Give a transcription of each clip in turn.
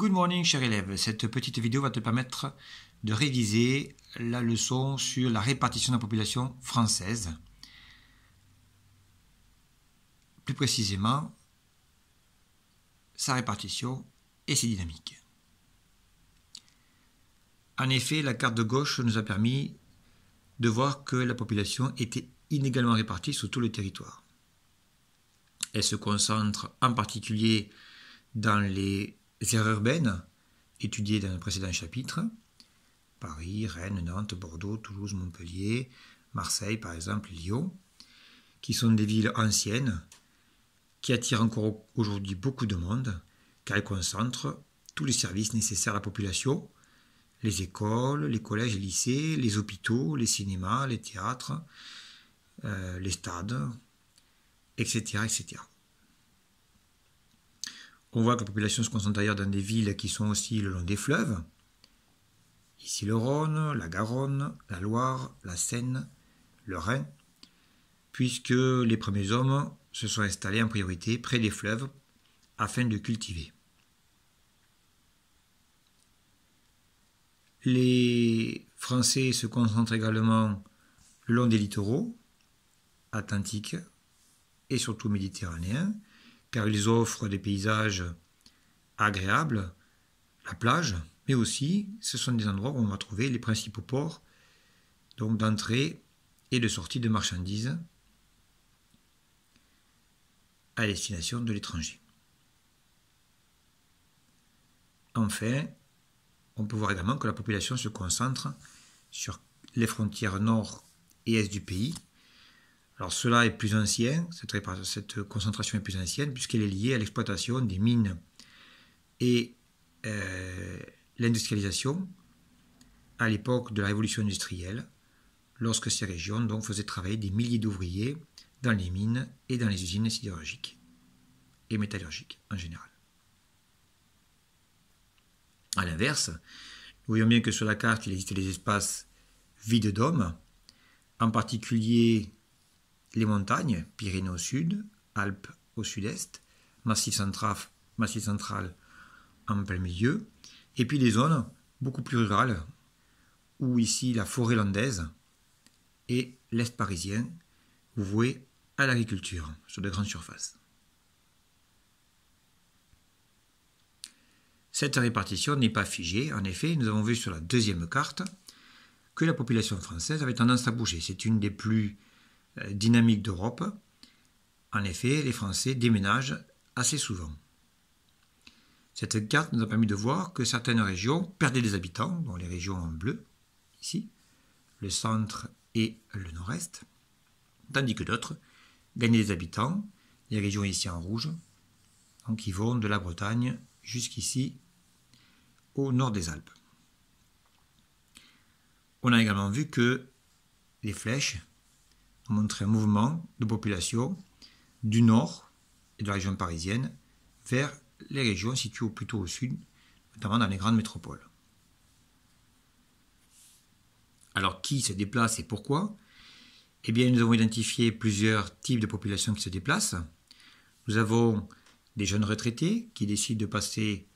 Good morning, cher élève. Cette petite vidéo va te permettre de réviser la leçon sur la répartition de la population française. Plus précisément, sa répartition et ses dynamiques. En effet, la carte de gauche nous a permis de voir que la population était inégalement répartie sur tout le territoire. Elle se concentre en particulier dans les aires urbaines étudiées dans le précédent chapitre, Paris, Rennes, Nantes, Bordeaux, Toulouse, Montpellier, Marseille par exemple, Lyon, qui sont des villes anciennes qui attirent encore aujourd'hui beaucoup de monde car elles concentrent tous les services nécessaires à la population, les écoles, les collèges et lycées, les hôpitaux, les cinémas, les théâtres, les stades, etc., etc. On voit que la population se concentre d'ailleurs dans des villes qui sont aussi le long des fleuves. Ici le Rhône, la Garonne, la Loire, la Seine, le Rhin, puisque les premiers hommes se sont installés en priorité près des fleuves afin de cultiver. Les Français se concentrent également le long des littoraux atlantiques et surtout méditerranéens, car ils offrent des paysages agréables, la plage, mais aussi ce sont des endroits où on va trouver les principaux ports donc d'entrée et de sortie de marchandises à destination de l'étranger. Enfin, on peut voir également que la population se concentre sur les frontières nord et est du pays. Alors cela est plus ancien, cette concentration est plus ancienne puisqu'elle est liée à l'exploitation des mines et l'industrialisation à l'époque de la révolution industrielle, lorsque ces régions donc faisaient travailler des milliers d'ouvriers dans les mines et dans les usines sidérurgiques et métallurgiques en général. A l'inverse, nous voyons bien que sur la carte, il existe des espaces vides d'hommes, en particulier les montagnes, Pyrénées au sud, Alpes au sud-est, Massif central en plein milieu, et puis des zones beaucoup plus rurales, où ici la forêt landaise et l'est parisien, voués à l'agriculture sur de grandes surfaces. Cette répartition n'est pas figée. En effet, nous avons vu sur la deuxième carte que la population française avait tendance à bouger. C'est une des plus dynamiques d'Europe. En effet, les Français déménagent assez souvent. Cette carte nous a permis de voir que certaines régions perdaient des habitants, dont les régions en bleu, ici, le centre et le nord-est, tandis que d'autres gagnaient des habitants, les régions ici en rouge, donc qui vont de la Bretagne jusqu'ici au nord des Alpes. On a également vu que les flèches montraient un mouvement de population du nord et de la région parisienne vers les régions situées plutôt au sud, notamment dans les grandes métropoles. Alors qui se déplace et pourquoi? Eh bien, nous avons identifié plusieurs types de populations qui se déplacent. Nous avons des jeunes retraités qui décident de passer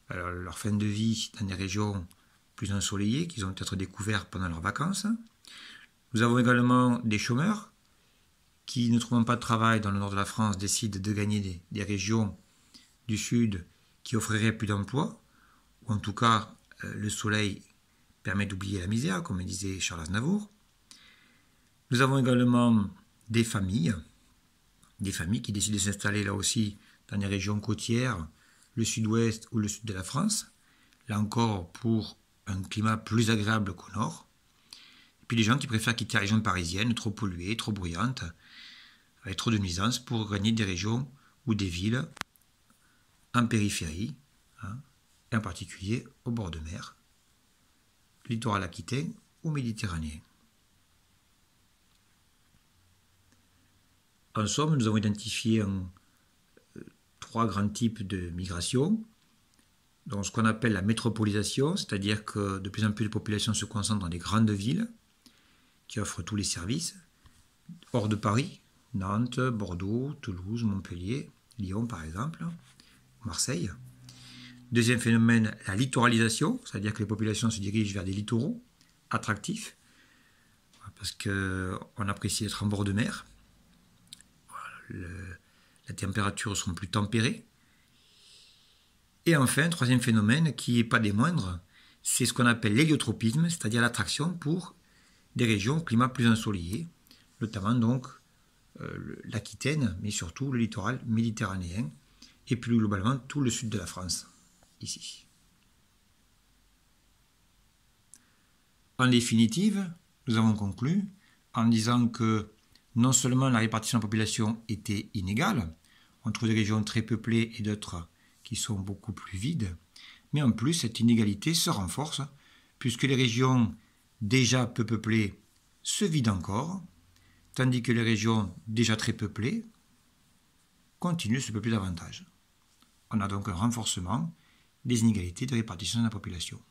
leur fin de vie dans des régions plus ensoleillées qu'ils ont peut-être découvert pendant leurs vacances. Nous avons également des chômeurs qui, ne trouvant pas de travail dans le nord de la France, décident de gagner des régions du sud qui offriraient plus d'emplois, ou en tout cas le soleil permet d'oublier la misère, comme disait Charles Aznavour. Nous avons également des familles qui décident de s'installer là aussi dans les régions côtières, le sud-ouest ou le sud de la France, là encore pour un climat plus agréable qu'au nord. Et puis les gens qui préfèrent quitter la région parisienne, trop polluée, trop bruyante, avec trop de nuisances, pour gagner des régions ou des villes en périphérie, et en particulier au bord de mer, littoral aquitain ou méditerranéen. En somme, nous avons identifié trois grands types de migration. Donc, ce qu'on appelle la métropolisation, c'est-à-dire que de plus en plus de populations se concentrent dans des grandes villes qui offrent tous les services, hors de Paris, Nantes, Bordeaux, Toulouse, Montpellier, Lyon par exemple, Marseille. Deuxième phénomène, la littoralisation, c'est-à-dire que les populations se dirigent vers des littoraux attractifs, parce qu'on apprécie d'être en bord de mer. Les températures sont plus tempérées. Et enfin, troisième phénomène, qui n'est pas des moindres, c'est ce qu'on appelle l'héliotropisme, c'est-à-dire l'attraction pour des régions au climat plus ensoleillé, notamment donc l'Aquitaine, mais surtout le littoral méditerranéen, et plus globalement tout le sud de la France, ici. En définitive, nous avons conclu en disant que non seulement la répartition de la population était inégale, on trouve des régions très peuplées et d'autres qui sont beaucoup plus vides, mais en plus cette inégalité se renforce puisque les régions déjà peu peuplées se vident encore, tandis que les régions déjà très peuplées continuent de se peupler davantage. On a donc un renforcement des inégalités de répartition de la population.